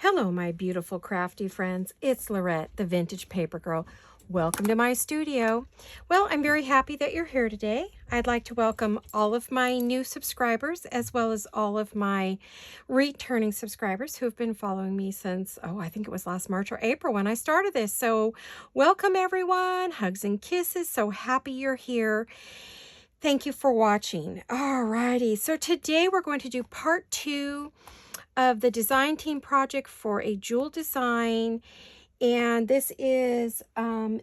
Hello, my beautiful crafty friends. It's Laurette, the Vintage Paper Girl. Welcome to my studio. Well, I'm very happy that you're here today. I'd like to welcome all of my new subscribers as well as all of my returning subscribers who have been following me since, I think it was last March or April when I started this. So welcome everyone. Hugs and kisses. So happy you're here. Thank you for watching. Alrighty. So today we're going to do part 2 of the design team project for a jewel design, and this is oh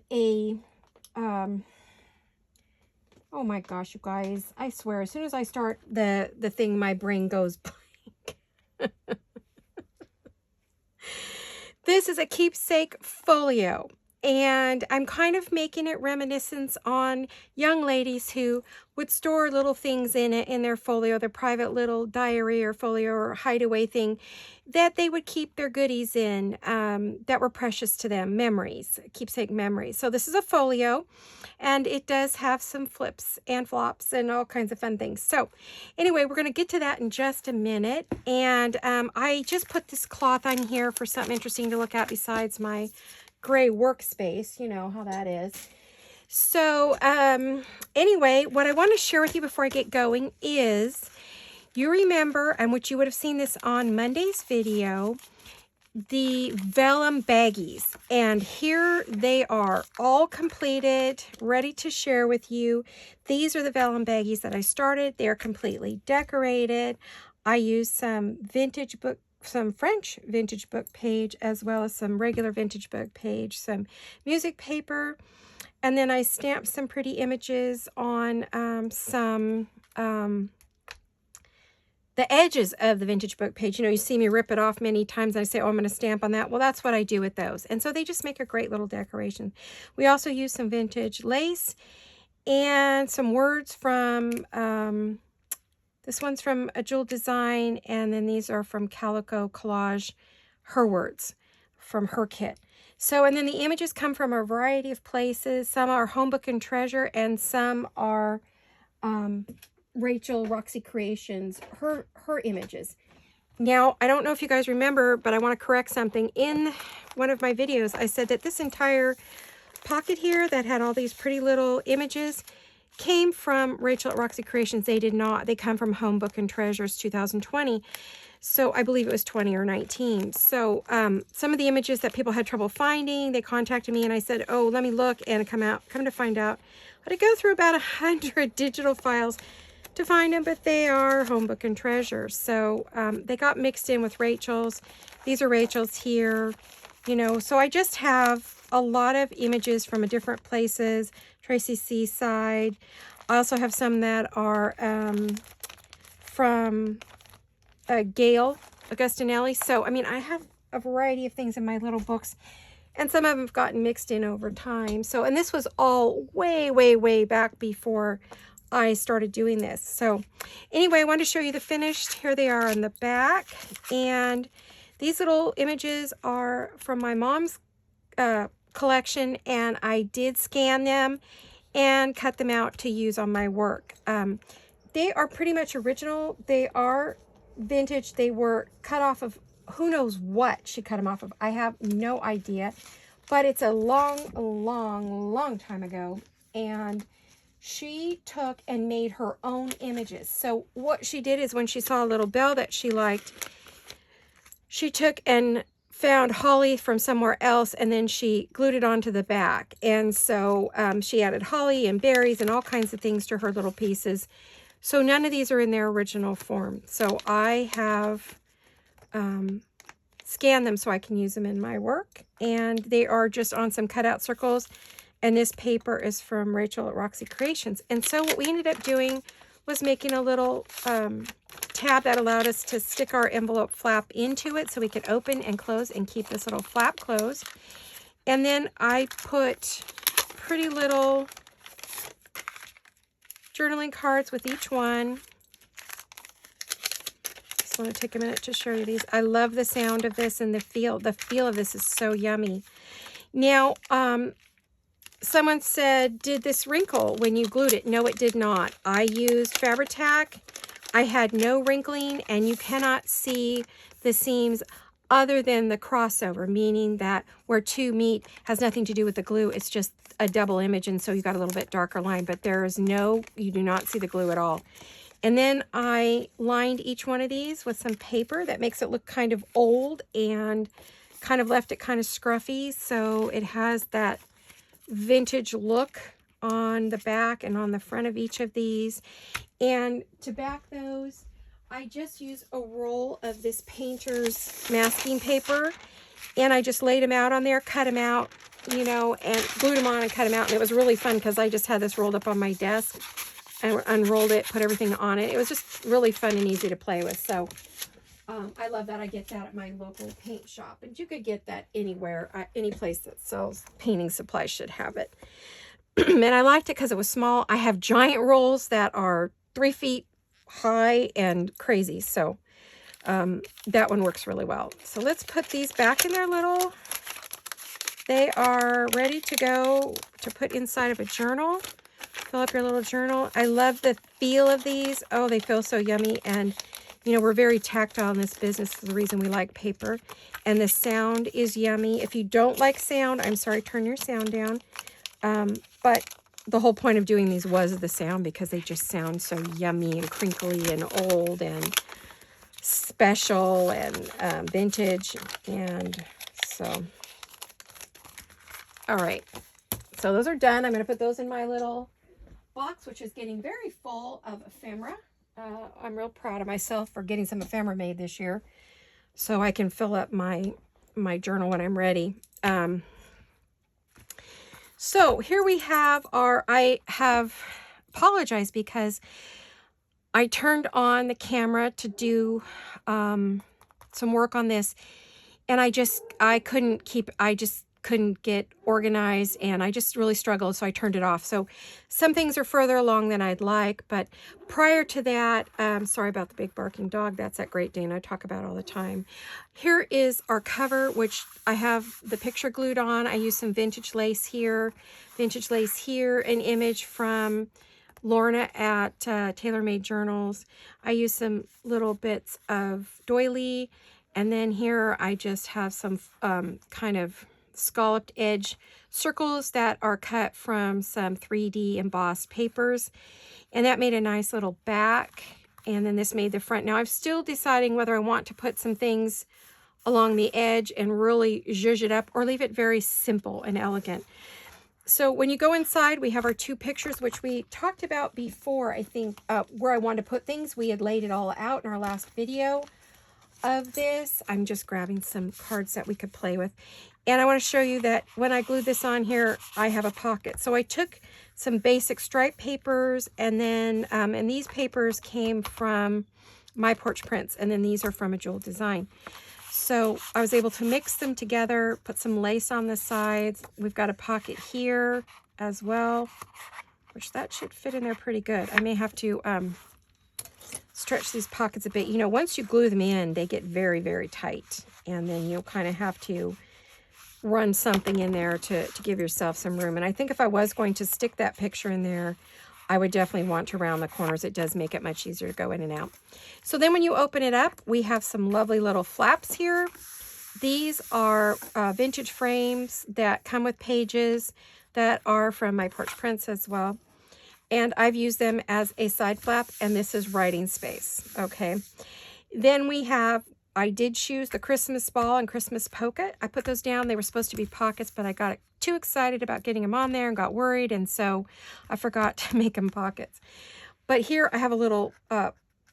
my gosh, you guys, I swear as soon as I start the thing my brain goes blank. This is a keepsake folio, and I'm kind of making it reminiscent on young ladies who would store little things in it, in their folio, their private little diary or folio or hideaway thing that they would keep their goodies in that were precious to them, memories, keepsake memories. So this is a folio, and it does have some flips and flops and all kinds of fun things. So anyway, we're going to get to that in just a minute. And I just put this cloth on here for something interesting to look at besides my gray workspace. You know how that is. So anyway, what I want to share with you before I get going is, you remember, and which you would have seen this on Monday's video, the vellum baggies. And here they are, all completed, ready to share with you. These are the vellum baggies that I started. They're completely decorated. I used some French vintage book page, as well as some regular vintage book page, some music paper, and then I stamped some pretty images on the edges of the vintage book page. You know, you see me rip it off many times and I say, oh, I'm going to stamp on that. Well, that's what I do with those. And so they just make a great little decoration. We also use some vintage lace and some words from, this one's from A Jewel Design, and then these are from Calico Collage, her words from her kit. So, and then the images come from a variety of places. Some are Home Book and Treasure, and some are Rachel Roxy Creations, her images. Now, I don't know if you guys remember, but I want to correct something. In one of my videos, I said that this entire pocket here that had all these pretty little images came from Rachel at Roxy Creations. They did not. They come from Home Book and Treasures 2020. So I believe it was 20 or 19. So some of the images that people had trouble finding, they contacted me and I said, oh, let me look, and come to find out, I had to go through about 100 digital files to find them, but they are Home Book and Treasure. So they got mixed in with Rachel's. These are Rachel's here, you know. So I just have a lot of images from different places. Tracy Seaside. I also have some that are from Gail Augustinelli. So, I mean, I have a variety of things in my little books, and some of them have gotten mixed in over time. So, and this was all way, way, way back before I started doing this. So anyway, I wanted to show you the finished. Here they are on the back. And these little images are from my mom's collection, and I did scan them and cut them out to use on my work. They are pretty much original. They are vintage. They were cut off of who knows what she cut them off of. I have no idea, but it's a long, long, long time ago. And she took and made her own images. So what she did is, when she saw a little bell that she liked, she took and found holly from somewhere else, and then she glued it onto the back. And so she added holly and berries and all kinds of things to her little pieces. So none of these are in their original form. So I have scanned them so I can use them in my work. And they are just on some cutout circles. And this paper is from Rachel at Roxy Creations. And so what we ended up doing was making a little tab that allowed us to stick our envelope flap into it so we could open and close and keep this little flap closed. And then I put pretty little journaling cards with each one. Just want to take a minute to show you these. I love the sound of this and the feel. The feel of this is so yummy. Now, someone said, did this wrinkle when you glued it? No, it did not. I used Fabri-Tac. I had no wrinkling, and you cannot see the seams. other than the crossover, meaning that where two meet has nothing to do with the glue. It's just a double image, and so you got a little bit darker line, but there is no, you do not see the glue at all. And then I lined each one of these with some paper that makes it look kind of old and kind of left it kind of scruffy. So it has that vintage look on the back and on the front of each of these. And to back those, I just use a roll of this painter's masking paper, and I just laid them out on there, cut them out, you know, and glued them on and cut them out. And it was really fun because I just had this rolled up on my desk and unrolled it, put everything on it. It was just really fun and easy to play with. So I love that. I get that at my local paint shop, and you could get that anywhere. Any place that sells painting supplies should have it. And I liked it because it was small. I have giant rolls that are 3 feet high and crazy, so that one works really well. So let's put these back in their little, they are ready to go to put inside of a journal. Fill up your little journal. I love the feel of these. Oh, they feel so yummy. And you know, we're very tactile in this business. That's the reason we like paper. And the sound is yummy. If you don't like sound, I'm sorry, turn your sound down. But the whole point of doing these was the sound, because they just sound so yummy and crinkly and old and special and vintage. And so, all right. So those are done. I'm going to put those in my little box, which is getting very full of ephemera. I'm real proud of myself for getting some ephemera made this year, so I can fill up my journal when I'm ready. So here we have I have apologized because I turned on the camera to do some work on this, and I just couldn't get organized, and I just really struggled, so I turned it off. So some things are further along than I'd like, but prior to that, sorry about the big barking dog. That's that Great Dane I talk about all the time. Here is our cover, which I have the picture glued on. I use some vintage lace here, an image from Lorna at Tailor Made Journals. I use some little bits of doily, and then here I just have some kind of scalloped edge circles that are cut from some 3D embossed papers, and that made a nice little back, and then this made the front. Now I'm still deciding whether I want to put some things along the edge and really zhuzh it up, or leave it very simple and elegant. So when you go inside, we have our 2 pictures, which we talked about before. I think where I wanted to put things, we had laid it all out in our last video of this. I'm just grabbing some cards that we could play with. And I want to show you that when I glued this on here, I have a pocket. So I took some basic stripe papers, and then and these papers came from My Porch Prints, and then these are from A Jewel Design. So I was able to mix them together, put some lace on the sides. We've got a pocket here as well, which that should fit in there pretty good. I may have to stretch these pockets a bit. You know, once you glue them in, they get very, very tight, and then you'll kind of have to run something in there to give yourself some room. And I think if I was going to stick that picture in there, I would definitely want to round the corners. It does make it much easier to go in and out. So then when you open it up, we have some lovely little flaps here. These are vintage frames that come with pages that are from My Porch Prints as well. And I've used them as a side flap, and this is writing space, okay? Then we have, I did choose the Christmas ball and Christmas polka. I put those down. They were supposed to be pockets, but I got too excited about getting them on there and got worried, and so I forgot to make them pockets. But here I have a little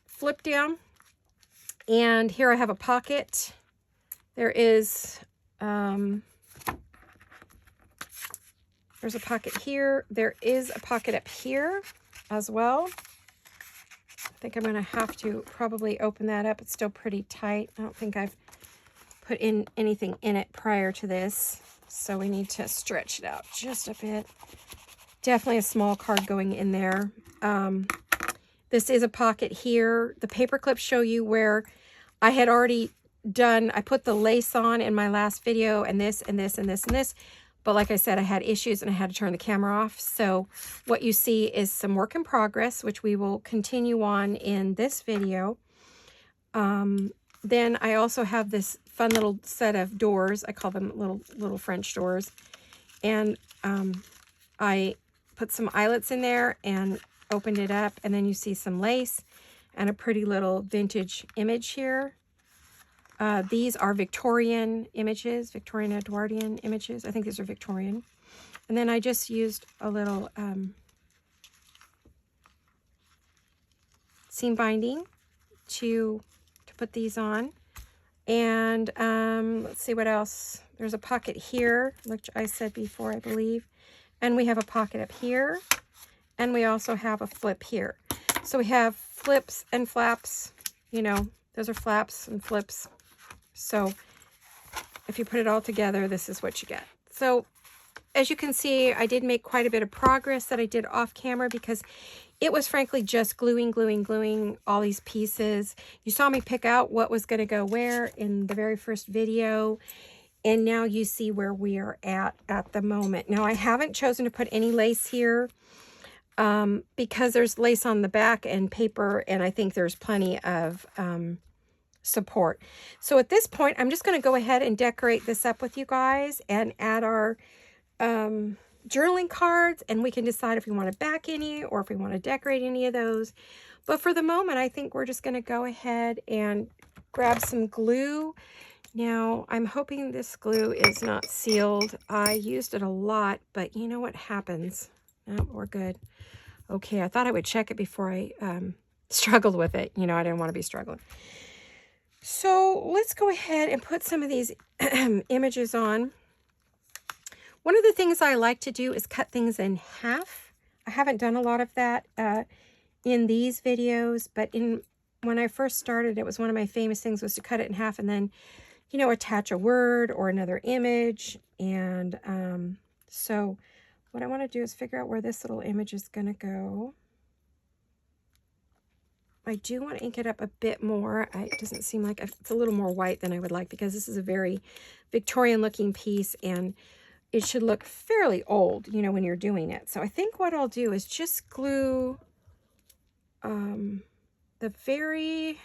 flip down, and here I have a pocket. There is, there's a pocket here. There is a pocket up here as well. I think I'm going to have to probably open that up. It's still pretty tight. I don't think I've put in anything in it prior to this, so we need to stretch it out just a bit. Definitely a small card going in there. This is a pocket here. The paper clips show you where I had already done, I put the lace on in my last video, and this, and this, and this, and this. But like I said, I had issues and I had to turn the camera off. So what you see is some work in progress, which we will continue on in this video. then I also have this fun little set of doors. I call them little French doors. And I put some eyelets in there and opened it up. And then you see some lace and a pretty little vintage image here. These are Victorian images, Victorian Edwardian images. I think these are Victorian. And then I just used a little seam binding to put these on. And let's see what else. There's a pocket here, which I said before, I believe. And we have a pocket up here. And we also have a flip here. So we have flips and flaps. You know, those are flaps and flips. So if you put it all together, this is what you get. So as you can see, I did make quite a bit of progress that I did off camera because it was frankly just gluing all these pieces. You saw me pick out what was going to go where in the very first video. And now you see where we are at the moment. Now I haven't chosen to put any lace here because there's lace on the back and paper, and I think there's plenty of support. So at this point, I'm just going to go ahead and decorate this up with you guys and add our journaling cards, and we can decide if we want to back any or if we want to decorate any of those. But for the moment, I think we're just going to go ahead and grab some glue. Now, I'm hoping this glue is not sealed. I used it a lot, but you know what happens. No, we're good. Okay, I thought I would check it before I struggled with it. You know, I didn't want to be struggling. So let's go ahead and put some of these images on. One of the things I like to do is cut things in half. I haven't done a lot of that in these videos, but when I first started, it was one of my famous things was to cut it in half and then, you know, attach a word or another image. And so what I want to do is figure out where this little image is going to go. I do want to ink it up a bit more. It doesn't seem like it's a little more white than I would like because this is a very Victorian looking piece and it should look fairly old, you know, when you're doing it. So I think what I'll do is just glue the very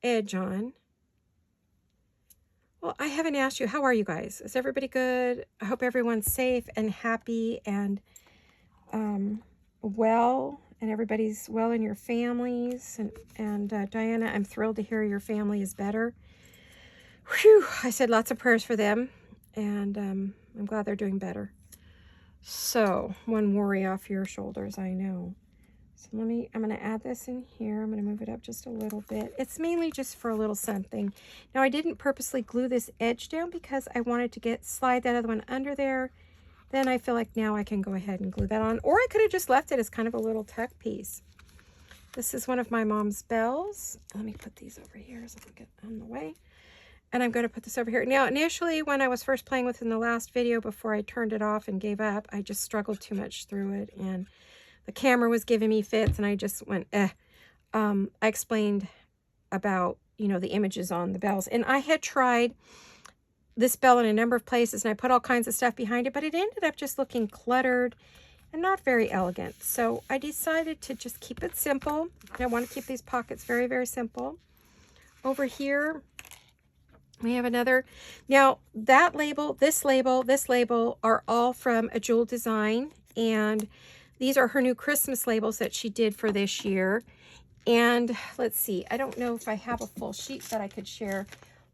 edge on. Well, I haven't asked you, how are you guys? Is everybody good? I hope everyone's safe and happy and well, and everybody's well in your families. And Diana, I'm thrilled to hear your family is better. Whew, I said lots of prayers for them. And I'm glad they're doing better. So, one worry off your shoulders, I know. So I'm going to add this in here. I'm going to move it up just a little bit. It's mainly just for a little something. Now, I didn't purposely glue this edge down because I wanted to slide that other one under there. Then I feel like now I can go ahead and glue that on. Or I could have just left it as kind of a little tuck piece. This is one of my mom's bells. Let me put these over here so I can get on the way. And I'm going to put this over here. Now, initially, when I was first playing with it in the last video, before I turned it off and gave up, I just struggled too much through it. And the camera was giving me fits, and I just went, eh. I explained about, you know, the images on the bells. And I had tried this bell in a number of places, and I put all kinds of stuff behind it, but it ended up just looking cluttered and not very elegant. So I decided to just keep it simple. And I want to keep these pockets very, very simple. Over here, we have another. Now, that label, this label are all from A Jewel Design, and these are her new Christmas labels that she did for this year. And let's see, I don't know if I have a full sheet that I could share,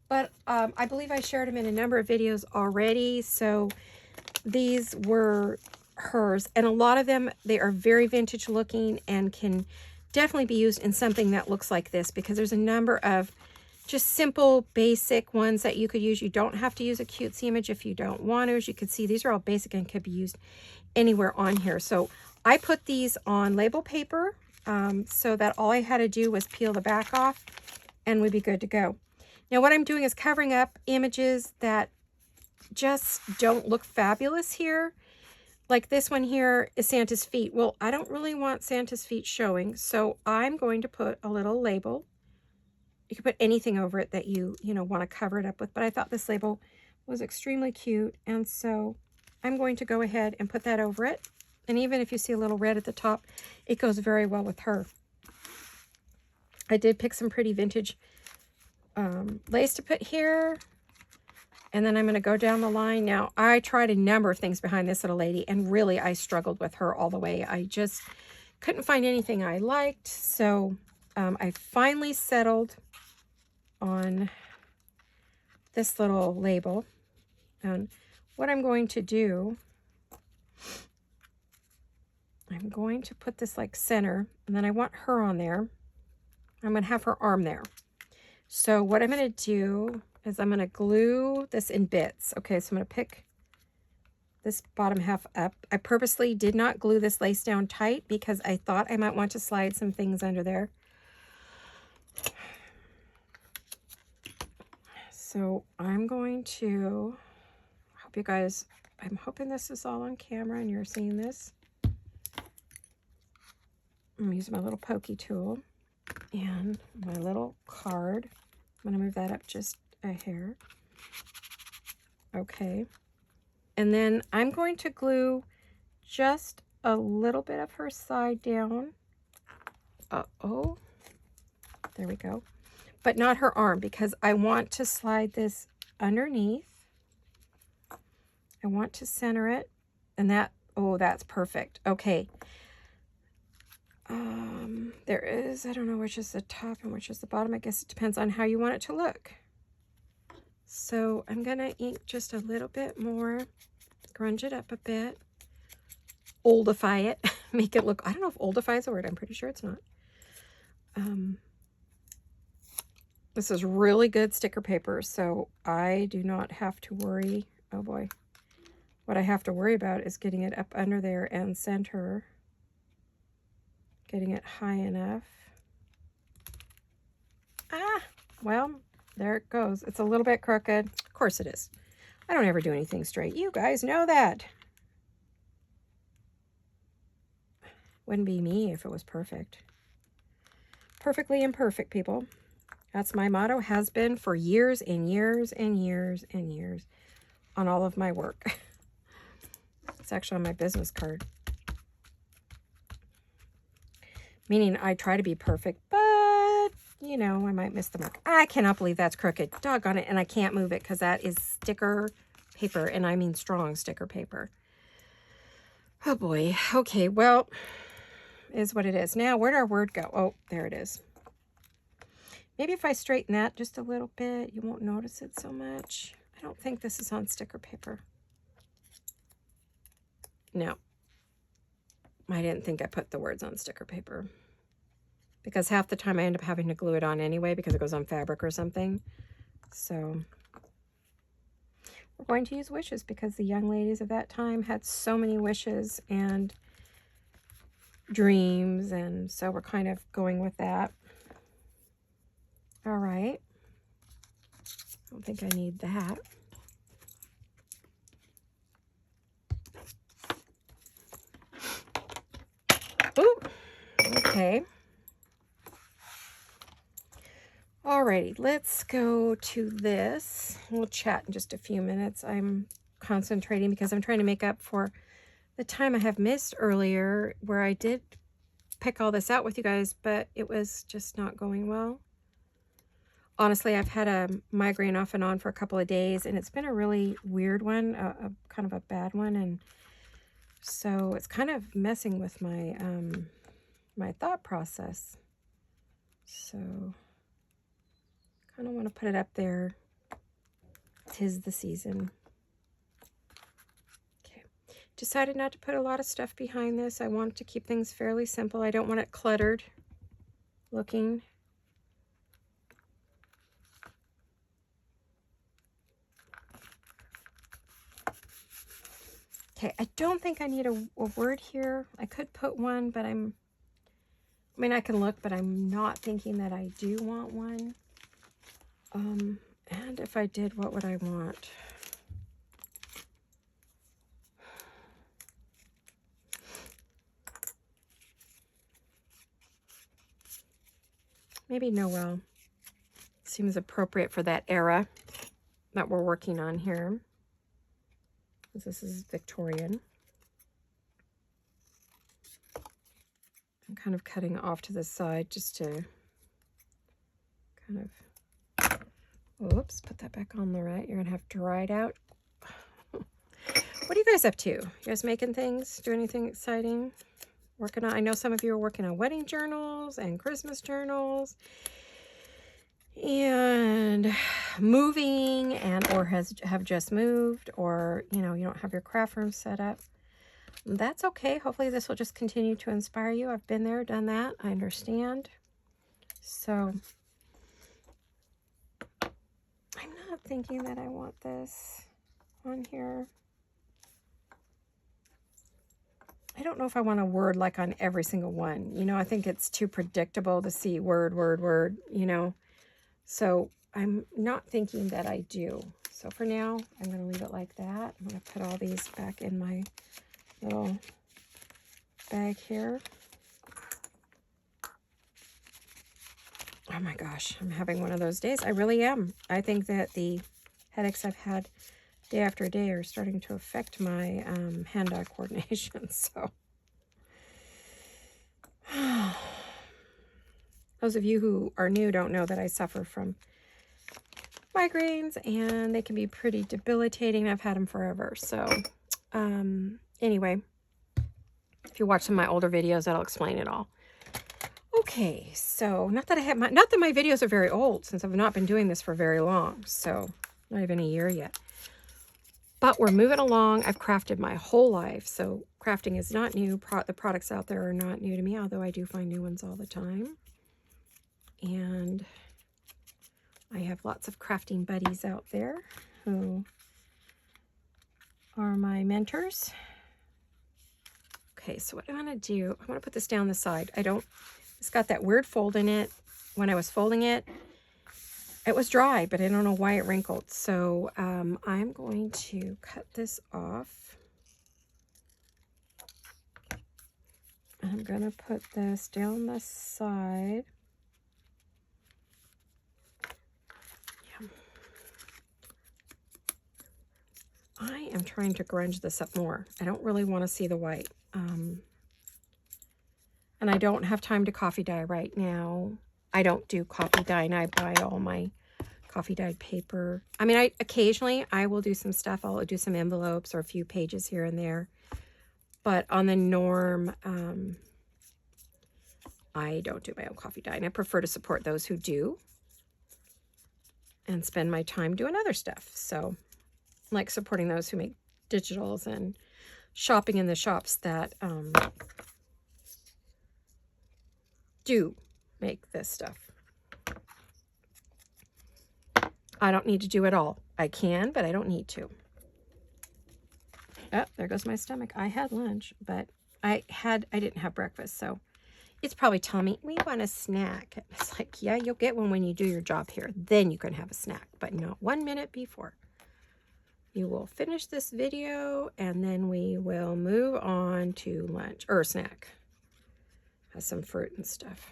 but I believe I shared them in a number of videos already. So these were hers, and a lot of them, they are very vintage looking and can definitely be used in something that looks like this, because there's a number of just simple, basic ones that you could use. You don't have to use a cutesy image if you don't want to. As you can see, these are all basic and could be used anywhere on here. So I put these on label paper so that all I had to do was peel the back off and we'd be good to go. Now what I'm doing is covering up images that just don't look fabulous here. Like this one here is Santa's feet. Well, I don't really want Santa's feet showing, so I'm going to put a little label. You can put anything over it that you want to cover it up with, but I thought this label was extremely cute, and so I'm going to go ahead and put that over it. And even if you see a little red at the top, it goes very well with her. I did pick some pretty vintage lace to put here. And then I'm going to go down the line. Now, I tried a number of things behind this little lady, and really I struggled with her all the way. I just couldn't find anything I liked. So I finally settled on this little label. And what I'm going to do, I'm going to put this like center, and then I want her on there. I'm going to have her arm there. So what I'm going to do is I'm going to glue this in bits. Okay, so I'm going to pick this bottom half up. I purposely did not glue this lace down tight because I thought I might want to slide some things under there. So I'm going to, hope you guys, I'm hoping this is all on camera and you're seeing this. I'm using my little pokey tool and my little card. I'm going to move that up just a hair. Okay. And then I'm going to glue just a little bit of her side down. Uh-oh. There we go. But not her arm, because I want to slide this underneath. I want to center it. And that, oh, that's perfect. Okay. There is, I don't know which is the top and which is the bottom. I guess it depends on how you want it to look. So I'm going to ink just a little bit more, grunge it up a bit, oldify it, make it look, I don't know if oldify is a word. I'm pretty sure it's not. This is really good sticker paper, so I do not have to worry. Oh boy. What I have to worry about is getting it up under there and center. Getting it high enough. Ah, well, there it goes. It's a little bit crooked. Of course it is. I don't ever do anything straight. You guys know that. Wouldn't be me if it was perfect. Perfectly imperfect, people. That's my motto, has been for years and years and years and years on all of my work. It's actually on my business card. Meaning I try to be perfect, but, you know, I might miss the mark. I cannot believe that's crooked. Doggone it. And I can't move it because that is sticker paper. And I mean strong sticker paper. Oh, boy. Okay, well, is what it is. Now, where'd our word go? Oh, there it is. Maybe if I straighten that just a little bit, you won't notice it so much. I don't think this is on sticker paper. No. I didn't think I put the words on sticker paper. Because half the time I end up having to glue it on anyway because it goes on fabric or something. So we're going to use wishes because the young ladies of that time had so many wishes and dreams, and so we're kind of going with that. All right. I don't think I need that. Ooh, okay. Alrighty, let's go to this. We'll chat in just a few minutes. I'm concentrating because I'm trying to make up for the time I have missed earlier where I did pick all this out with you guys, but it was just not going well. Honestly, I've had a migraine off and on for a couple of days, and it's been a really weird one, a kind of a bad one, and so it's kind of messing with my my thought process. So kind of want to put it up there. 'Tis the season. Okay. Decided not to put a lot of stuff behind this. I want to keep things fairly simple. I don't want it cluttered looking. Okay, I don't think I need a word here. I could put one, but I mean, I can look, but I'm not thinking that I do want one. And if I did, what would I want? Maybe Noel. Seems appropriate for that era that we're working on here. This is Victorian. I'm kind of cutting off to the side just to kind of Oops, put that back on, Laurette. You're going to have to dry it out. What are you guys up to? You guys making things? Do anything exciting? Working on, I know some of you are working on wedding journals and Christmas journals and moving, and or have just moved, or you know, you don't have your craft room set up. That's okay. Hopefully this will just continue to inspire you. I've been there, done that. I understand. So I'm not thinking that I want this on here. I don't know if I want a word like on every single one. You know, I think it's too predictable to see word, you know. So I'm not thinking that I do. So for now, I'm going to leave it like that. I'm going to put all these back in my little bag here. Oh my gosh, I'm having one of those days. I really am. I think that the headaches I've had day after day are starting to affect my hand-eye coordination. So those of you who are new don't know that I suffer from migraines, and they can be pretty debilitating. I've had them forever. So anyway, if you watch some of my older videos, that'll explain it all. Okay, so not that my videos are very old, since I've not been doing this for very long, so not even a year yet. But we're moving along. I've crafted my whole life, so crafting is not new. The products out there are not new to me, although I do find new ones all the time. And I have lots of crafting buddies out there who are my mentors. Okay, so what I'm going to do, I'm going to put this down the side. It's got that weird fold in it. When I was folding it, it was dry, but I don't know why it wrinkled. So I'm going to cut this off. I'm going to put this down the side. Yeah. I am trying to grunge this up more. I don't really want to see the white. And I don't have time to coffee dye right now. I don't do coffee dye, and I buy all my coffee dyed paper. I mean, occasionally I will do some stuff. I'll do some envelopes or a few pages here and there. But on the norm, I don't do my own coffee dye. And I prefer to support those who do and spend my time doing other stuff. So like supporting those who make digitals and shopping in the shops that do make this stuff. I don't need to do it all. I can, but I don't need to. Oh, there goes my stomach. I had lunch, but I didn't have breakfast, so it's probably telling me, we want a snack. It's like, yeah, you'll get one when you do your job here. Then you can have a snack, but not 1 minute before. You will finish this video, and then we will move on to lunch, or snack. Has some fruit and stuff.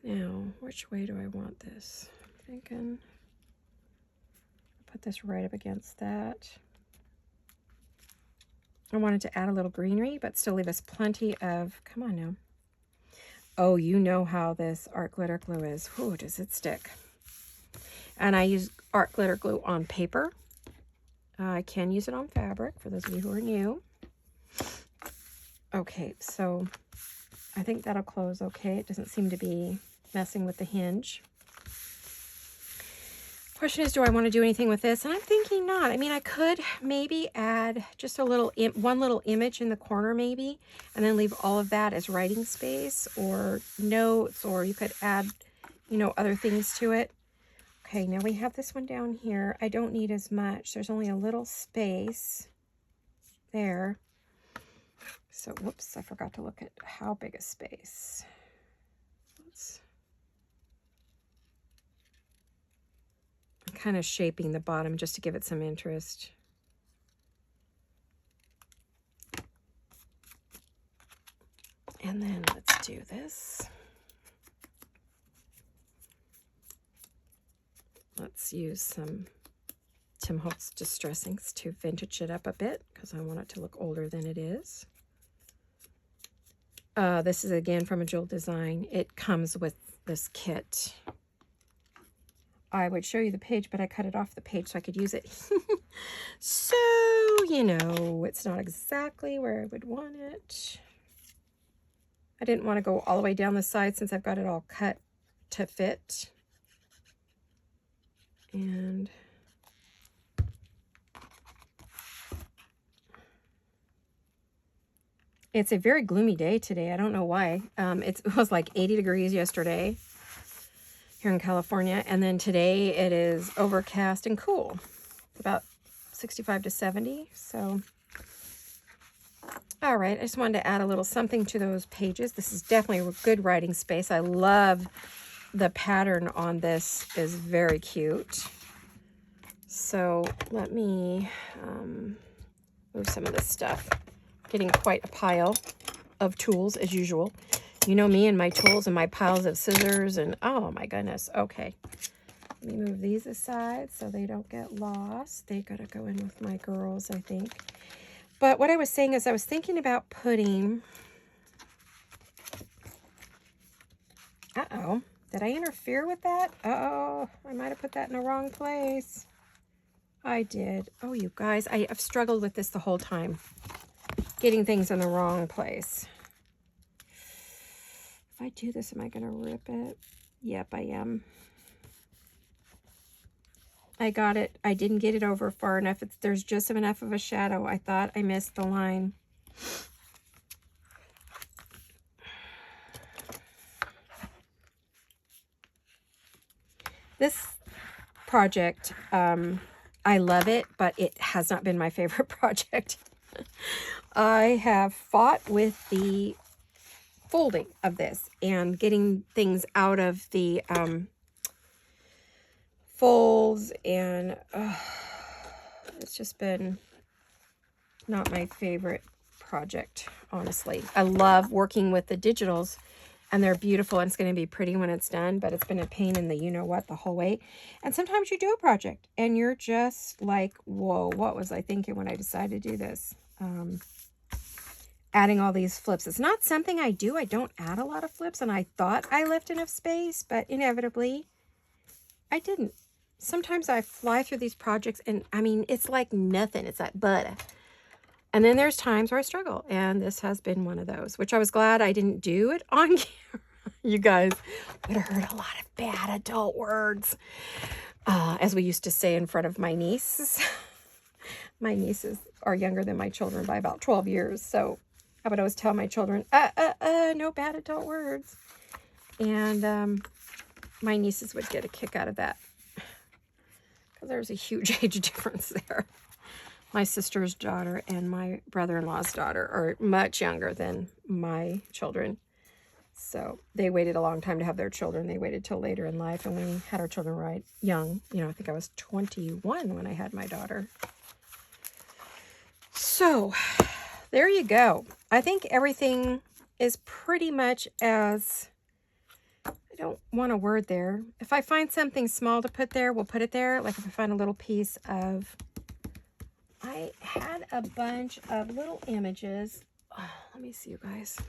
Now, which way do I want this? I'm thinking, put this right up against that. I wanted to add a little greenery, but still leave us plenty of, come on now. Oh, you know how this art glitter glue is. Whew, does it stick. And I use art glitter glue on paper. I can use it on fabric, for those of you who are new. Okay, so I think that'll close okay. It doesn't seem to be messing with the hinge. Question is, do I want to do anything with this? And I'm thinking not. I mean, I could maybe add just a little, one little image in the corner maybe, and then leave all of that as writing space or notes, or you could add, you know, other things to it. Okay, now we have this one down here. I don't need as much. There's only a little space there. So, whoops, I forgot to look at how big a space. I'm kind of shaping the bottom just to give it some interest. And then let's do this. Let's use some Tim Holtz Distressings to vintage it up a bit, because I want it to look older than it is. This is again from a Jewel Design. It comes with this kit. I would show you the page, but I cut it off the page so I could use it. So, you know, it's not exactly where I would want it. I didn't want to go all the way down the side since I've got it all cut to fit. And it's a very gloomy day today. I don't know why. It was like 80 degrees yesterday here in California. And then today it is overcast and cool. About 65 to 70. So, all right. I just wanted to add a little something to those pages. This is definitely a good writing space. I love the pattern on this. Is very cute. So let me move some of this stuff. Getting quite a pile of tools as usual. You know me and my tools and my piles of scissors and oh my goodness. Okay. Let me move these aside so they don't get lost. They gotta go in with my girls, I think. But what I was saying is I was thinking about putting... Uh-oh. Did I interfere with that? Uh-oh. I might have put that in the wrong place. I did. Oh, you guys. I've struggled with this the whole time. Getting things in the wrong place. If I do this, am I going to rip it? Yep, I am. I got it. I didn't get it over far enough. There's just enough of a shadow. I thought I missed the line. This project, I love it, but it has not been my favorite project. I have fought with the folding of this and getting things out of the folds, and it's just been not my favorite project, honestly. I love working with the digitals, and they're beautiful, and it's going to be pretty when it's done, but it's been a pain in the you-know-what the whole way. And sometimes you do a project, and you're just like, whoa, what was I thinking when I decided to do this? Adding all these flips. It's not something I do. I don't add a lot of flips, and I thought I left enough space, but inevitably, I didn't. Sometimes I fly through these projects, and I mean, it's like nothing. It's like butter. And then there's times where I struggle, and this has been one of those, which I was glad I didn't do it on camera. You guys would have heard a lot of bad adult words, as we used to say in front of my nieces. My nieces are younger than my children by about 12 years, so I would always tell my children, no bad adult words. And my nieces would get a kick out of that, because there's a huge age difference there. My sister's daughter and my brother-in-law's daughter are much younger than my children. So they waited a long time to have their children. They waited till later in life, and we had our children right young. You know, I think I was 21 when I had my daughter. So there you go. I think everything is pretty much as... I don't want a word there. If I find something small to put there, we'll put it there. Like if I find a little piece of... I had a bunch of little images. Oh, let me see, you guys.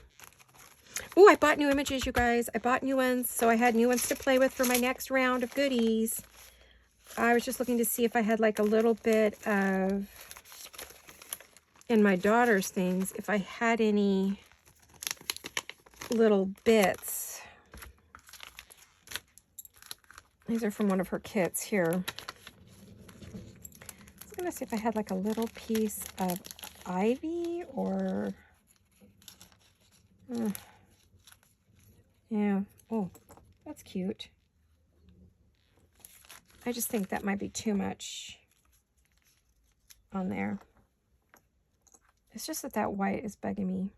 Oh, I bought new images, you guys. I bought new ones, so I had new ones to play with for my next round of goodies. I was just looking to see if I had like a little bit of... in my daughter's things, if I had any little bits. These are from one of her kits here. I was going to see if I had like a little piece of ivy or... yeah. Oh, that's cute. I just think that might be too much on there. It's just that that white is bugging me.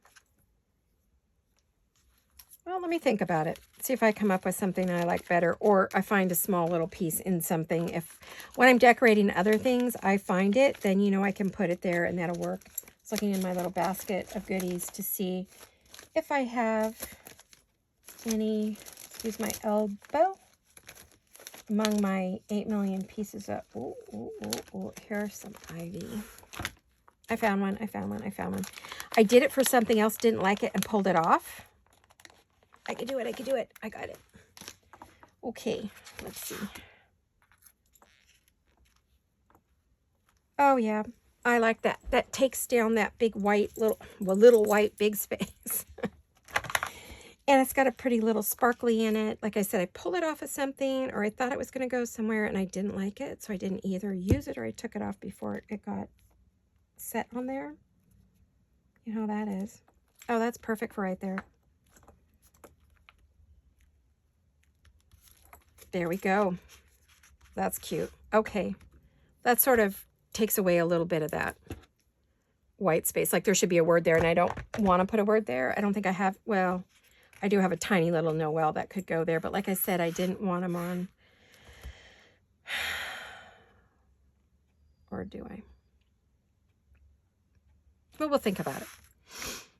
Well, let me think about it. See if I come up with something that I like better, or I find a small little piece in something. If when I'm decorating other things, I find it, then you know I can put it there and that'll work. I was looking in my little basket of goodies to see if I have any, excuse my elbow, among my 8 million pieces of, here's some ivy. I found one, I found one, I found one. I did it for something else, didn't like it, and pulled it off. I could do it, I could do it. I got it. Okay, let's see. Oh yeah, I like that. That takes down that big white little white big space. And it's got a pretty little sparkly in it. Like I said, I pulled it off of something, or I thought it was going to go somewhere and I didn't like it. So I didn't either use it or I took it off before it got set on there. You know how that is. Oh, that's perfect for right there. There we go. That's cute. Okay. That sort of takes away a little bit of that white space. Like there should be a word there and I don't want to put a word there. I don't think I have, well, I do have a tiny little Noel that could go there, but like I said, I didn't want them on. Or do I? Well, we'll think about it.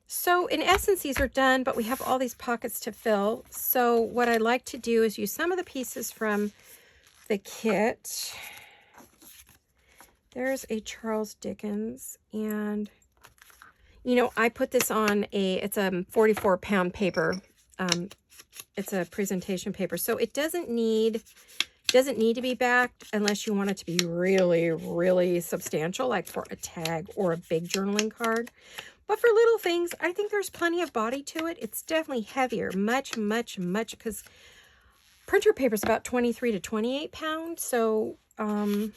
So in essence, these are done, but we have all these pockets to fill. So what I like to do is use some of the pieces from the kit. There's a Charles Dickens, and you know, I put this on it's a 44-pound paper. It's a presentation paper, so it doesn't need to be backed unless you want it to be really, really substantial, like for a tag or a big journaling card. But for little things, I think there's plenty of body to it. It's definitely heavier, much, because printer paper is about 23 to 28 pounds. So, trying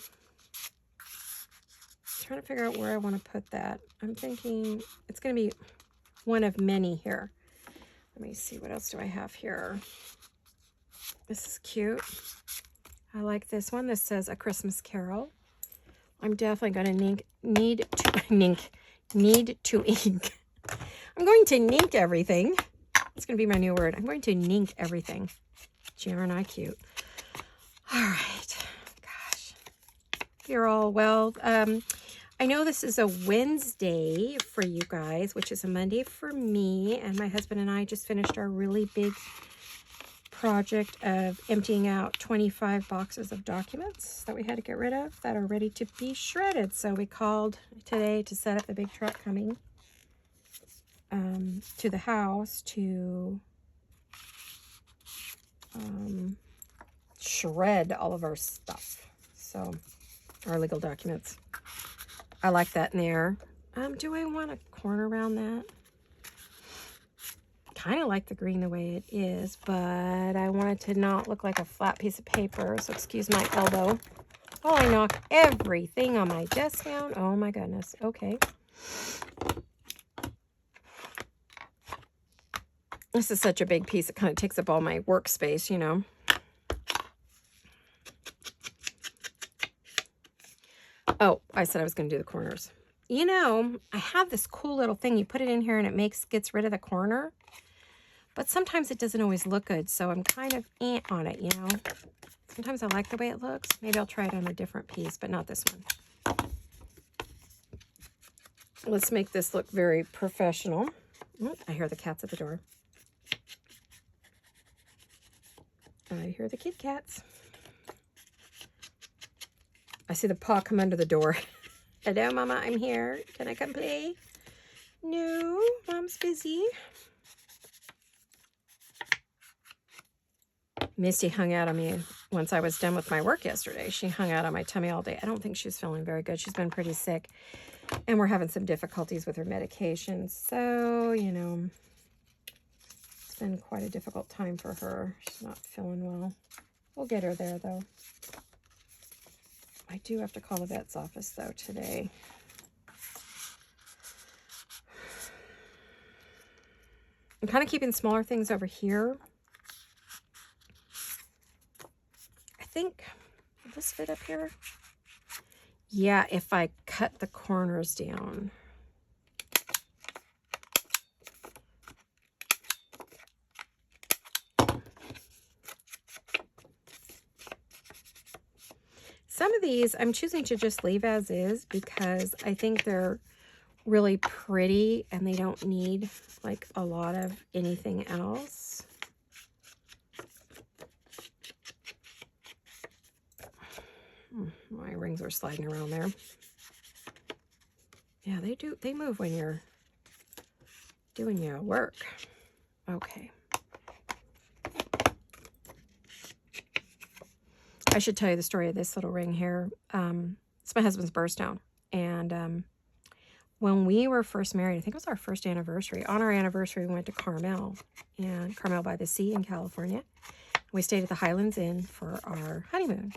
to figure out where I want to put that. I'm thinking it's going to be one of many here. Let me see, what else do I have here? This is cute. I like this one. This says A Christmas Carol. I'm definitely going to need to ink. I'm going to nink everything. It's going to be my new word. I'm going to nink everything. Gee, aren't I cute? All right. Gosh. You're all well. I know this is a Wednesday for you guys, which is a Monday for me. And my husband and I just finished our really big project of emptying out 25 boxes of documents that we had to get rid of that are ready to be shredded. So we called today to set up the big truck coming to the house to shred all of our stuff. So our legal documents. I like that in there. Do I want a corner around that? Kind of like the green the way it is, but I want it to not look like a flat piece of paper, so excuse my elbow. Oh, I knocked everything on my desk down. Oh my goodness. Okay. This is such a big piece. It kind of takes up all my workspace, you know. Oh, I said I was going to do the corners. You know, I have this cool little thing. You put it in here and it gets rid of the corner. But sometimes it doesn't always look good, so I'm kind of on it, you know. Sometimes I like the way it looks. Maybe I'll try it on a different piece, but not this one. Let's make this look very professional. Oh, I hear the cats at the door. I hear the Kit Kats. I see the paw come under the door. Hello, Mama, I'm here. Can I come play? No, Mom's busy. Misty hung out on me once I was done with my work yesterday. She hung out on my tummy all day. I don't think she's feeling very good. She's been pretty sick. And we're having some difficulties with her medication. So, you know, it's been quite a difficult time for her. She's not feeling well. We'll get her there, though. I do have to call the vet's office, though, today. I'm kind of keeping smaller things over here. I think, will this fit up here? Yeah, if I cut the corners down. Some of these I'm choosing to just leave as is because I think they're really pretty and they don't need like a lot of anything else. My rings are sliding around there. Yeah, they do. They move when you're doing your work. Okay. I should tell you the story of this little ring here. It's my husband's birthstone. And when we were first married, I think it was our first anniversary. On our anniversary, we went to Carmel by the Sea in California. We stayed at the Highlands Inn for our honeymoon.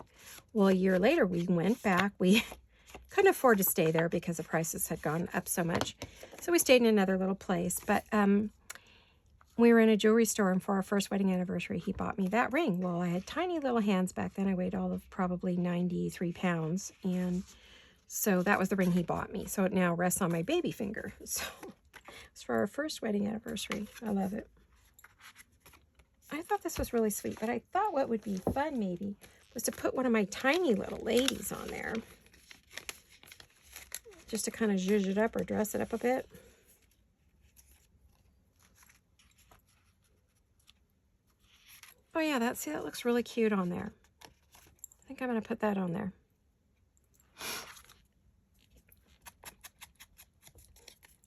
Well, a year later, we went back. We couldn't afford to stay there because the prices had gone up so much. So we stayed in another little place. But we were in a jewelry store, and for our first wedding anniversary, he bought me that ring. Well, I had tiny little hands back then. I weighed all of probably 93 pounds. And so that was the ring he bought me. So it now rests on my baby finger. So it's for our first wedding anniversary. I love it. I thought this was really sweet, but I thought what would be fun maybe was to put one of my tiny little ladies on there. Just to kind of zhuzh it up or dress it up a bit. Oh yeah, that looks really cute on there. I think I'm going to put that on there.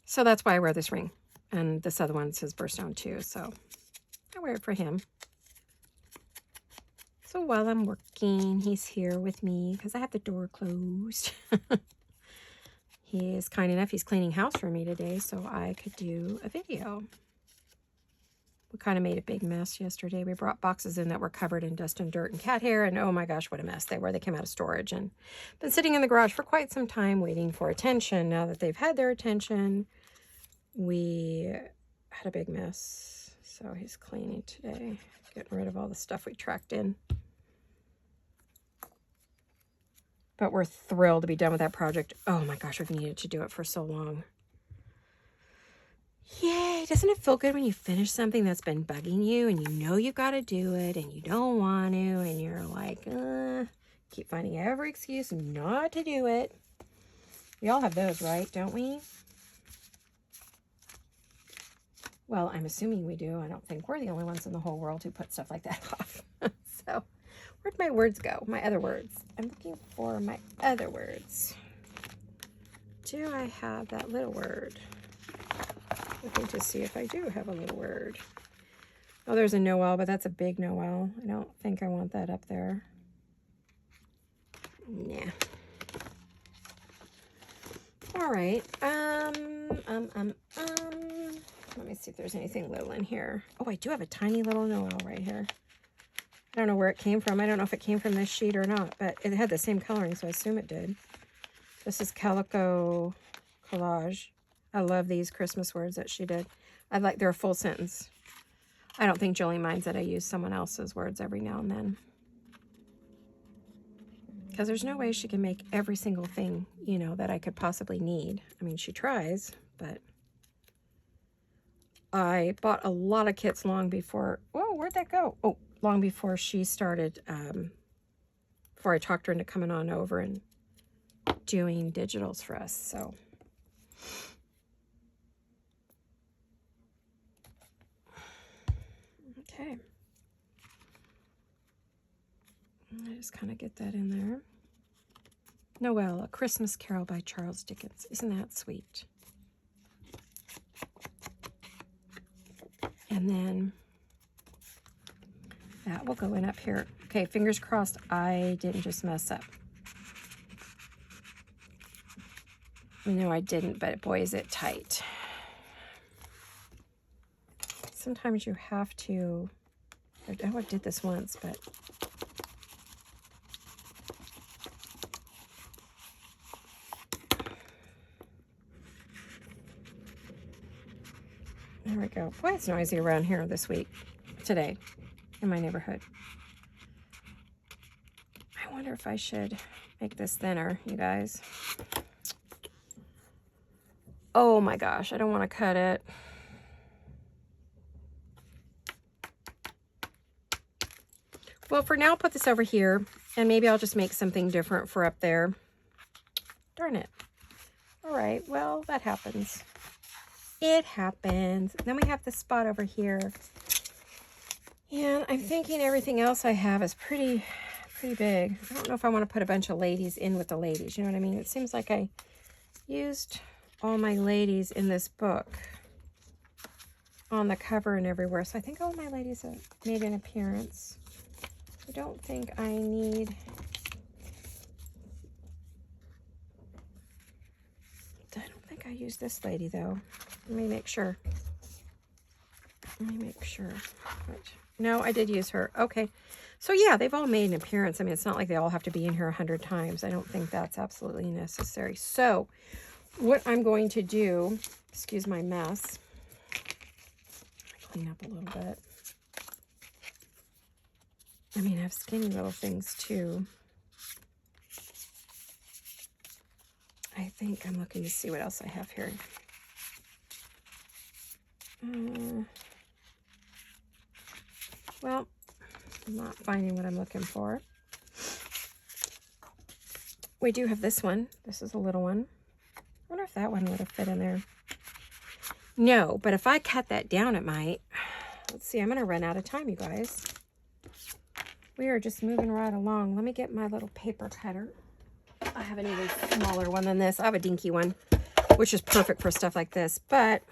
So that's why I wear this ring. And this other one says birthstone too, so I wear it for him. So while I'm working, he's here with me because I have the door closed. He is kind enough, he's cleaning house for me today so I could do a video. We kind of made a big mess yesterday. We brought boxes in that were covered in dust and dirt and cat hair, and oh my gosh, what a mess they were. They came out of storage and been sitting in the garage for quite some time waiting for attention. Now that they've had their attention, we had a big mess. So he's cleaning today, getting rid of all the stuff we tracked in. But we're thrilled to be done with that project. Oh my gosh, we've needed to do it for so long. Yay, doesn't it feel good when you finish something that's been bugging you and you know you've got to do it and you don't want to and you're like, keep finding every excuse not to do it. We all have those, right? Don't we? Well, I'm assuming we do. I don't think we're the only ones in the whole world who put stuff like that off. So, where'd my words go? My other words. I'm looking for my other words. Do I have that little word? Looking to see if I do have a little word. Oh, there's a Noel, but that's a big Noel. I don't think I want that up there. Nah. All right. Let me see if there's anything little in here. Oh, I do have a tiny little Noel right here. I don't know where it came from. I don't know if it came from this sheet or not, but it had the same coloring, so I assume it did. This is Calico Collage. I love these Christmas words that she did. They're a full sentence. I don't think Jolie minds that I use someone else's words every now and then. Because there's no way she can make every single thing, you know, that I could possibly need. I mean, she tries, but I bought a lot of kits long before, whoa, where'd that go? Oh, long before she started, before I talked her into coming on over and doing digitals for us, so. Okay. I just kind of get that in there. Noel, A Christmas Carol by Charles Dickens. Isn't that sweet? And then that will go in up here. Okay, fingers crossed I didn't just mess up. I know I didn't, but boy, is it tight. Sometimes you have to, oh, I did this once, but there we go. Boy, it's noisy around here today, in my neighborhood. I wonder if I should make this thinner, you guys. Oh my gosh, I don't want to cut it. Well, for now, I'll put this over here, and maybe I'll just make something different for up there. Darn it. All right, well, that happens. It happens. Then we have this spot over here. And I'm thinking everything else I have is pretty big. I don't know if I want to put a bunch of ladies in with the ladies. You know what I mean? It seems like I used all my ladies in this book on the cover and everywhere. So I think all my ladies have made an appearance. I don't think I need I used this lady, though. Let me make sure. No, I did use her. Okay. So, yeah, they've all made an appearance. I mean, it's not like they all have to be in here 100 times. I don't think that's absolutely necessary. So, what I'm going to do, excuse my mess. Clean up a little bit. I mean, I have skinny little things, too. I think I'm looking to see what else I have here. Well, I'm not finding what I'm looking for. We do have this one. This is a little one. I wonder if that one would have fit in there. No, but if I cut that down, it might. Let's see, I'm going to run out of time, you guys. We are just moving right along. Let me get my little paper cutter. I have an even smaller one than this. I have a dinky one, which is perfect for stuff like this, but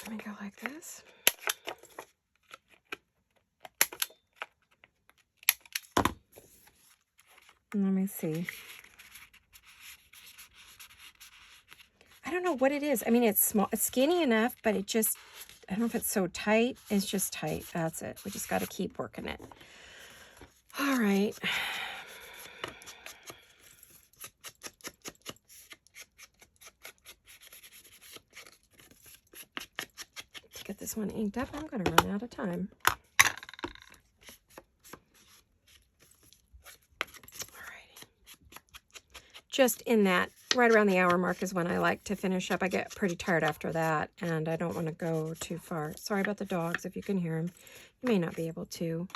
let me go like this. Let me see. I don't know what it is. I mean, it's small, it's skinny enough, but it just, I don't know if it's so tight. It's just tight. That's it. We just got to keep working it. All right. To get this one inked up, I'm going to run out of time. Just in that, right around the hour mark is when I like to finish up. I get pretty tired after that, and I don't want to go too far. Sorry about the dogs, if you can hear them. You may not be able to.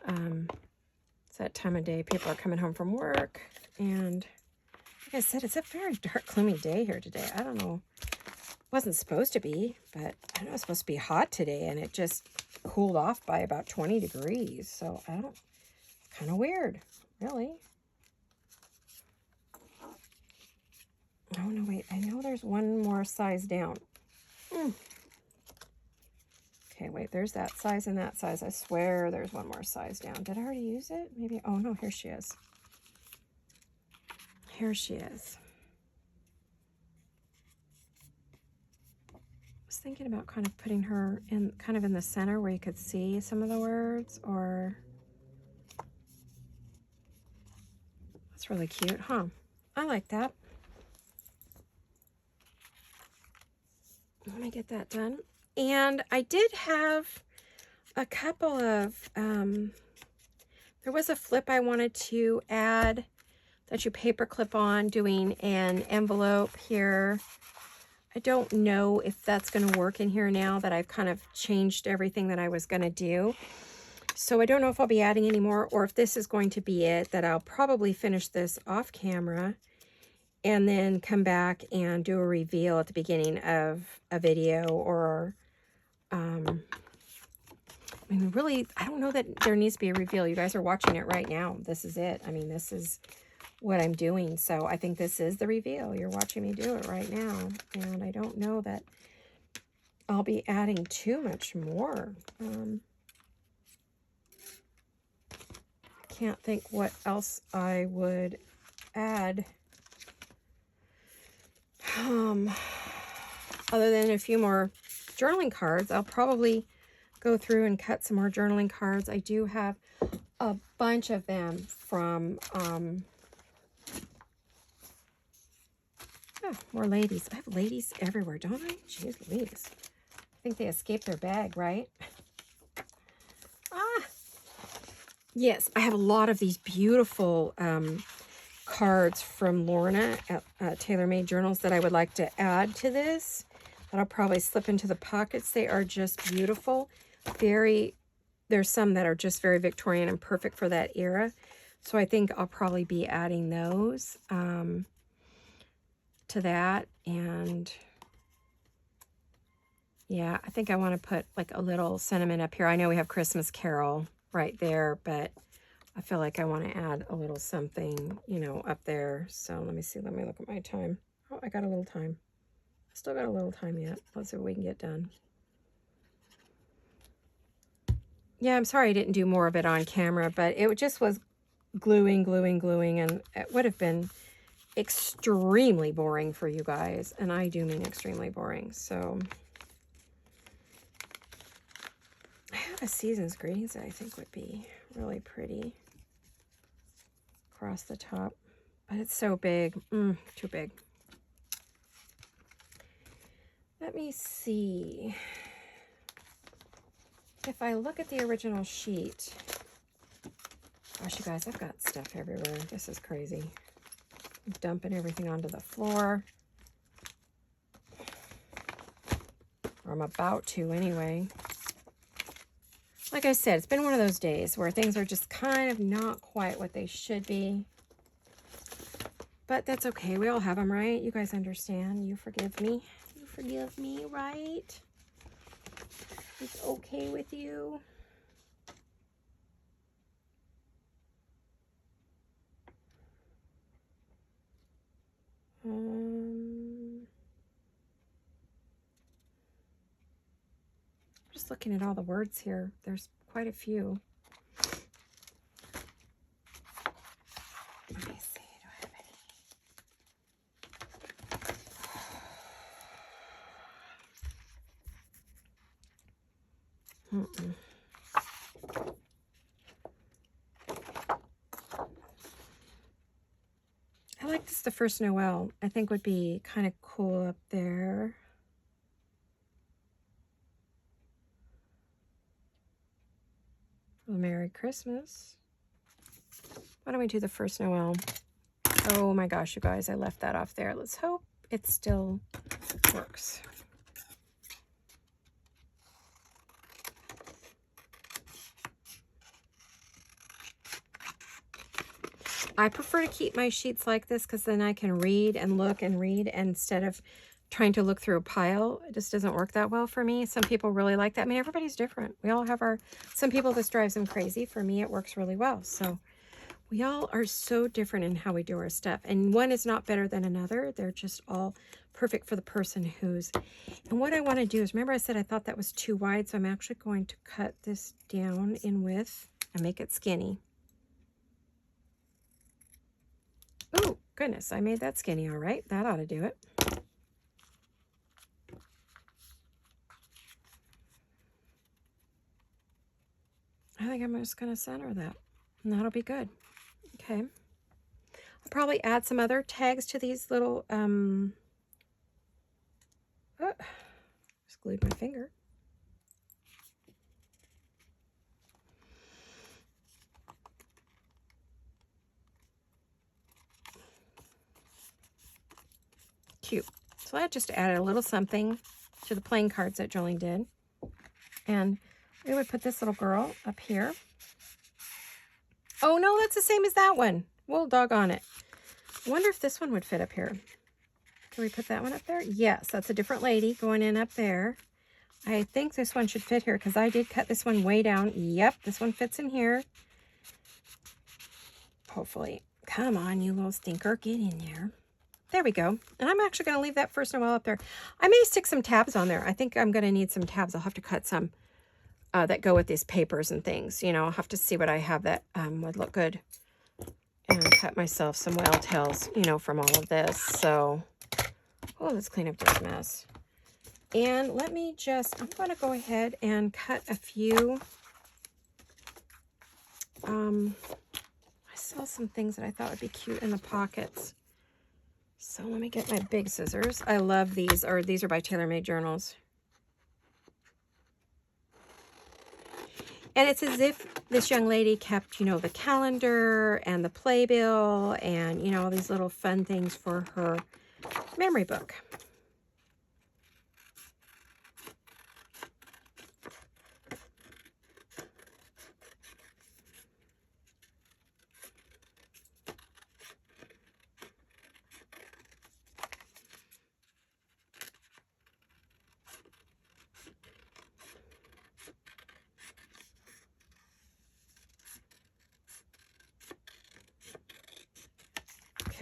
It's that time of day. People are coming home from work, and like I said, it's a very dark, gloomy day here today. I don't know. It wasn't supposed to be, but I know it was supposed to be hot today, and it just cooled off by about 20 degrees. So, I don't, kind of weird, really. Oh, no, wait. I know there's one more size down. Okay, wait. There's that size and that size. I swear there's one more size down. Did I already use it? Maybe. Oh, no. Here she is. Here she is. I was thinking about kind of putting her in, kind of in the center where you could see some of the words, or... That's really cute, huh? I like that. Let me get that done. And I did have a couple of, there was a flip I wanted to add that you paper clip on, doing an envelope here. I don't know if that's going to work in here now that I've kind of changed everything that I was going to do. So I don't know if I'll be adding any more, or if this is going to be it, that I'll probably finish this off camera and then come back and do a reveal at the beginning of a video, or, I mean, really, I don't know that there needs to be a reveal. You guys are watching it right now. This is it. I mean, this is what I'm doing. So I think this is the reveal. You're watching me do it right now. And I don't know that I'll be adding too much more. I can't think what else I would add. Other than a few more journaling cards. I'll probably go through and cut some more journaling cards. I do have a bunch of them from, oh, more ladies. I have ladies everywhere, don't I? Jeez Louise. I think they escaped their bag, right? Yes, I have a lot of these beautiful cards from Lorna at Tailor Made Journals that I would like to add to this. That I'll probably slip into the pockets. They are just beautiful. There's some that are just very Victorian and perfect for that era. So I think I'll probably be adding those. to that. And yeah, I think I want to put like a little sentiment up here. I know we have Christmas Carol right there, but I feel like I want to add a little something, you know, up there. So let me see. Let me look at my time. Oh, I got a little time. I still got a little time yet. Let's see what we can get done. Yeah, I'm sorry I didn't do more of it on camera, but it just was gluing, and it would have been extremely boring for you guys. And I do mean extremely boring. So I have a Season's Greetings that I think would be really pretty across the top, but it's so big. Too big. Let me see. If I look at the original sheet, gosh, you guys, I've got stuff everywhere. This is crazy. I'm dumping everything onto the floor. Or I'm about to anyway. Like I said, it's been one of those days where things are just kind of not quite what they should be. But that's okay. We all have them, right? You guys understand. You forgive me. You forgive me, right? It's okay with you. Just looking at all the words here. There's quite a few. Let me see. Do I have any? I like this, the First Noel. I think would be kind of cool up there. Well, Merry Christmas. Why don't we do the First Noel? Oh my gosh, you guys, I left that off there. Let's hope it still works. I prefer to keep my sheets like this because then I can read and look and read instead of trying to look through a pile. It just doesn't work that well for me. Some people really like that. I mean, everybody's different. We all have some people this drives them crazy. For me, it works really well. So we all are so different in how we do our stuff. And one is not better than another. They're just all perfect for the person who's... And what I want to do is, remember I said I thought that was too wide. So I'm actually going to cut this down in width and make it skinny. Oh, goodness, I made that skinny all right. That ought to do it. I think I'm just going to center that, and that'll be good. Okay. I'll probably add some other tags to these little, just glued my finger. Cute. So I just added a little something to the playing cards that Jolene did. And we would put this little girl up here. Oh no, that's the same as that one. Well, doggone it. I wonder if this one would fit up here. Can we put that one up there? Yes, that's a different lady going in up there. I think this one should fit here because I did cut this one way down. Yep, this one fits in here. Hopefully. Come on, you little stinker. Get in there. There we go. And I'm actually going to leave that First Noel up there. I may stick some tabs on there. I think I'm going to need some tabs. I'll have to cut some that go with these papers and things. You know, I'll have to see what I have that would look good. And cut myself some whale tails, you know, from all of this. So, oh, let's clean up this mess. And let me just, I'm going to go ahead and cut a few. I saw some things that I thought would be cute in the pockets. So let me get my big scissors. I love these, or these are by TaylorMade Journals. And it's as if this young lady kept, you know, the calendar and the playbill and, you know, all these little fun things for her memory book.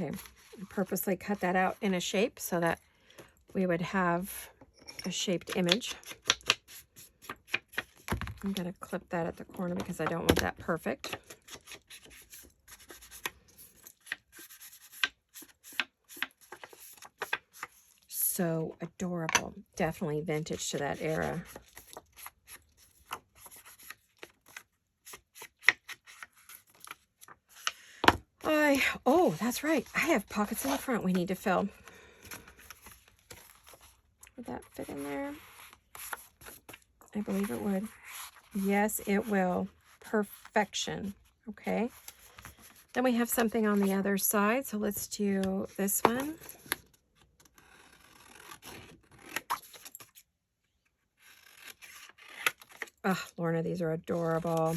Okay, I purposely cut that out in a shape so that we would have a shaped image. I'm going to clip that at the corner because I don't want that perfect. So adorable. Definitely vintage to that era. Oh, that's right. I have pockets in the front we need to fill. Would that fit in there? I believe it would. Yes, it will. Perfection. Okay. Then we have something on the other side. So let's do this one. Oh, Lorna, these are adorable.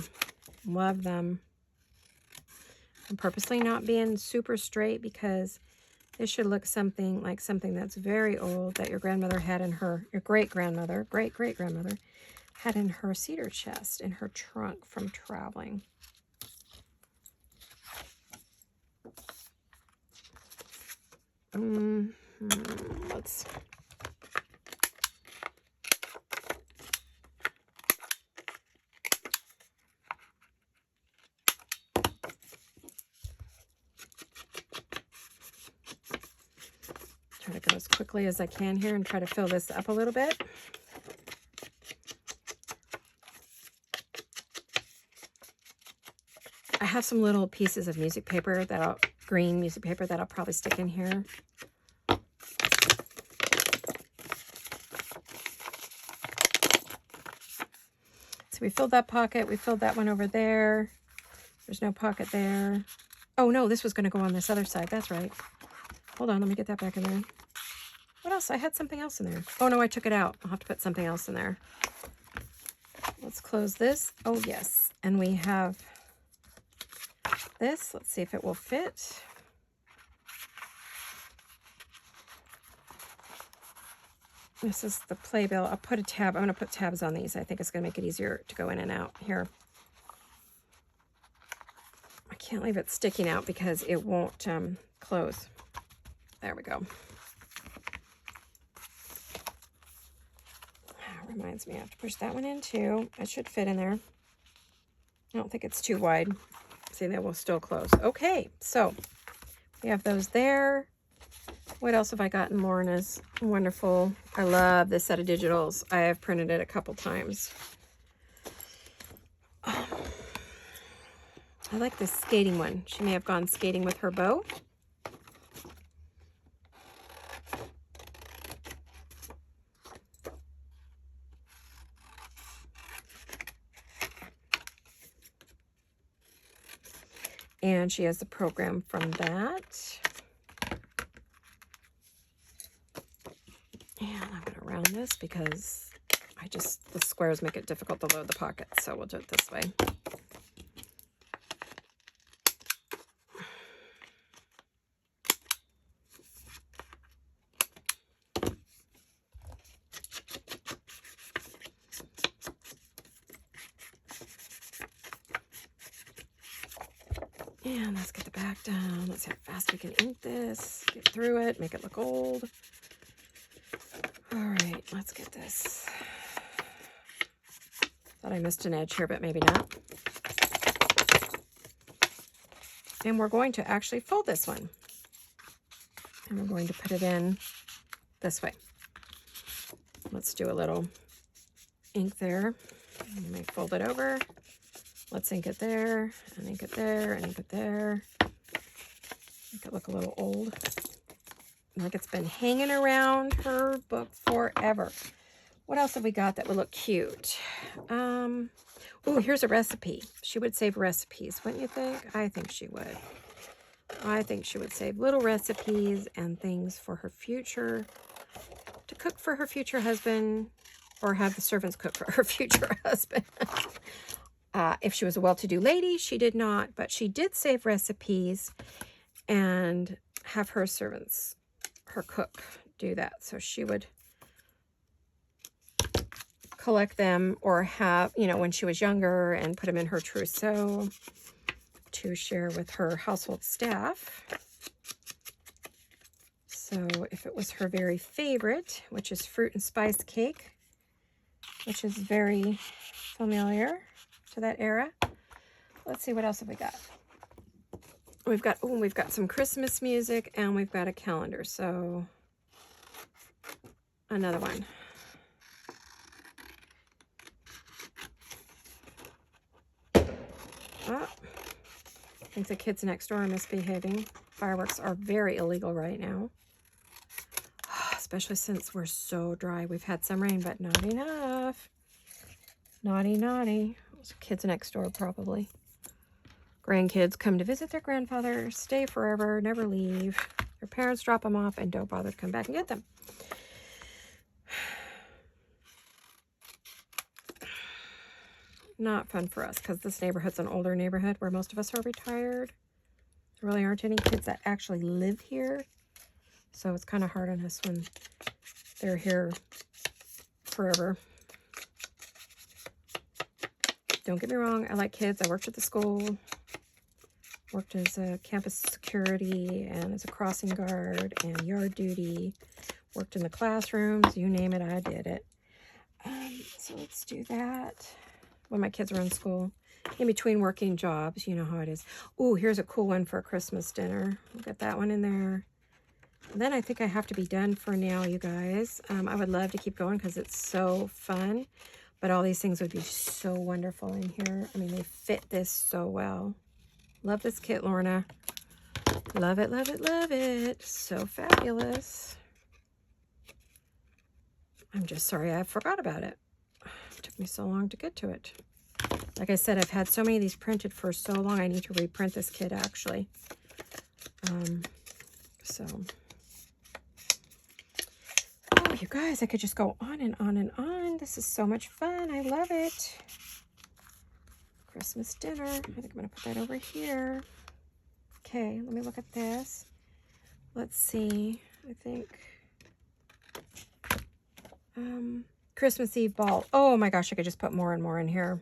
Love them. I'm purposely not being super straight because this should look something like something that's very old that your grandmother had in her, your great-grandmother, great-great-grandmother, had in her cedar chest, in her trunk from traveling. Let's... try to go as quickly as I can here and try to fill this up a little bit. I have some little pieces of music paper green music paper that I'll probably stick in here. So we filled that pocket. We filled that one over there. There's no pocket there. Oh no, this was going to go on this other side. That's right. Hold on, let me get that back in there. What else? I had something else in there. Oh no, I took it out. I'll have to put something else in there. Let's close this. Oh yes. And we have this. Let's see if it will fit. This is the playbill. I'll put a tab. I'm going to put tabs on these. I think it's going to make it easier to go in and out here. I can't leave it sticking out because it won't close. There we go. Reminds me I have to push that one in too. It should fit in there. I don't think it's too wide. See, they will still close. Okay, so we have those there. What else have I got in Lorna's? Wonderful. I love this set of digitals. I have printed it a couple times. I like this skating one. She may have gone skating with her beau. And she has the program from that. And I'm going to round this because the squares make it difficult to load the pockets. So we'll do it this way. And let's get the back down. Let's see how fast we can ink this. Get through it. Make it look old. All right, let's get this. Thought I missed an edge here, but maybe not. And we're going to actually fold this one. And we're going to put it in this way. Let's do a little ink there. And you may fold it over. Let's ink it there, and ink it there, and ink it there. Make it look a little old. Like it's been hanging around her book forever. What else have we got that would look cute? Oh, here's a recipe. She would save recipes, wouldn't you think? I think she would. I think she would save little recipes and things for her future, to cook for her future husband, or have the servants cook for her future husband. If she was a well-to-do lady, she did not, but she did save recipes and have her servants, her cook, do that. So she would collect them or have, you know, when she was younger and put them in her trousseau to share with her household staff. So if it was her very favorite, which is fruit and spice cake, which is very familiar to that era. Let's see, what else have we got? We've got some Christmas music, and we've got a calendar. So another one. Oh, I think the kids next door are misbehaving. Fireworks are very illegal right now. Especially since we're so dry. We've had some rain, but not enough. Naughty, naughty. Those kids next door, probably. Grandkids come to visit their grandfather, stay forever, never leave. Their parents drop them off and don't bother to come back and get them. Not fun for us, because this neighborhood's an older neighborhood where most of us are retired. There really aren't any kids that actually live here. So it's kind of hard on us when they're here forever. Don't get me wrong, I like kids. I worked at the school, worked as a campus security and as a crossing guard and yard duty, worked in the classrooms, you name it, I did it. So let's do that when my kids are in school. In between working jobs, you know how it is. Ooh, here's a cool one for a Christmas dinner. We'll get that one in there. And then I think I have to be done for now, you guys. I would love to keep going because it's so fun. But all these things would be so wonderful in here. I mean, they fit this so well. Love this kit, Lorna. Love it, love it, love it. So fabulous. I'm just sorry I forgot about it. It took me so long to get to it. Like I said, I've had so many of these printed for so long. I need to reprint this kit, actually. Oh, you guys, I could just go on and on and on. This is so much fun. I love it. Christmas dinner. I think I'm going to put that over here. Okay, let me look at this. Let's see. I think Christmas Eve ball. Oh my gosh, I could just put more and more in here.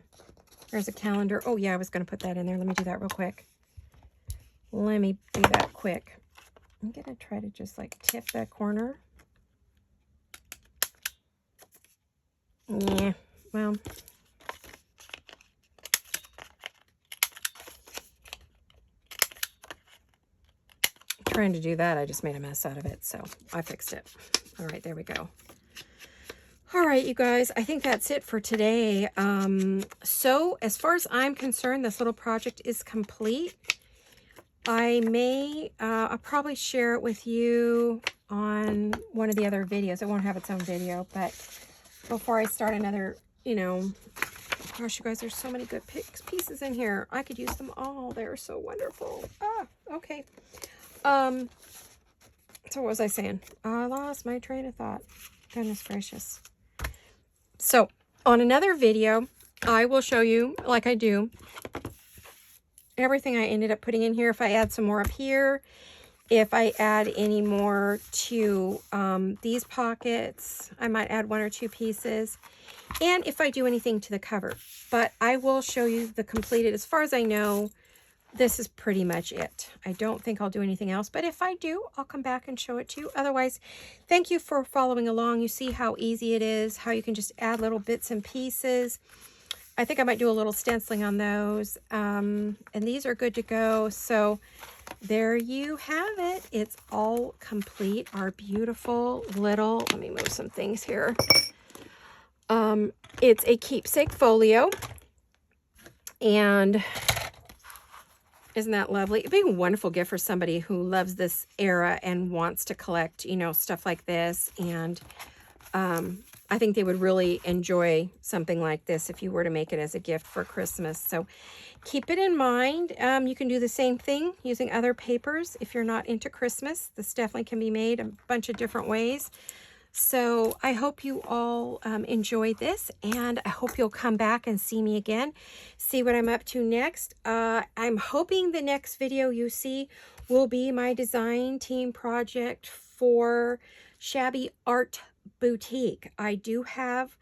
There's a calendar. Oh yeah, I was going to put that in there. Let me do that real quick. Let me do that quick. I'm going to try to just like tip that corner. Yeah, well, trying to do that, I just made a mess out of it, so I fixed it. All right, there we go. All right, you guys, I think that's it for today. So as far as I'm concerned, this little project is complete. I'll probably share it with you on one of the other videos. It won't have its own video, but before I start another, you know, gosh, you guys, there's so many good pieces in here. I could use them all. They're so wonderful. Okay. So what was I saying? I lost my train of thought. Goodness gracious. So on another video, I will show you, like I do, everything I ended up putting in here. If I add some more up here, if I add any more to these pockets, I might add 1 or 2 pieces. And if I do anything to the cover. But I will show you the completed. As far as I know, this is pretty much it. I don't think I'll do anything else. But if I do, I'll come back and show it to you. Otherwise, thank you for following along. You see how easy it is, how you can just add little bits and pieces. I think I might do a little stenciling on those. And these are good to go. So there you have it. It's all complete. Our beautiful little, let me move some things here. It's a Keepsake folio. And isn't that lovely? It'd be a wonderful gift for somebody who loves this era and wants to collect, you know, stuff like this. And I think they would really enjoy something like this if you were to make it as a gift for Christmas. So keep it in mind. You can do the same thing using other papers if you're not into Christmas. This definitely can be made a bunch of different ways. So I hope you all enjoyed this, and I hope you'll come back and see me again, see what I'm up to next. I'm hoping the next video you see will be my design team project for Shabby Art Boutique. I do have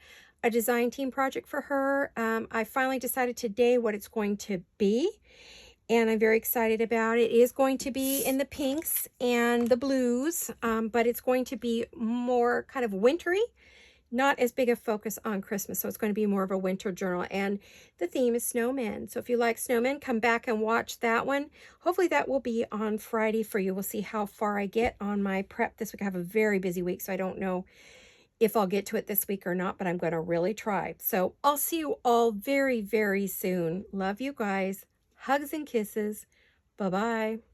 a design team project for her. I finally decided today what it's going to be. and I'm very excited about it. It is going to be in the pinks and the blues, but it's going to be more kind of wintry, not as big a focus on Christmas. So it's going to be more of a winter journal, and the theme is snowmen. So if you like snowmen, come back and watch that one. Hopefully that will be on Friday for you. We'll see how far I get on my prep this week. I have a very busy week, so I don't know if I'll get to it this week or not, but I'm going to really try. So I'll see you all very, very soon. Love you guys. Hugs and kisses. Bye-bye.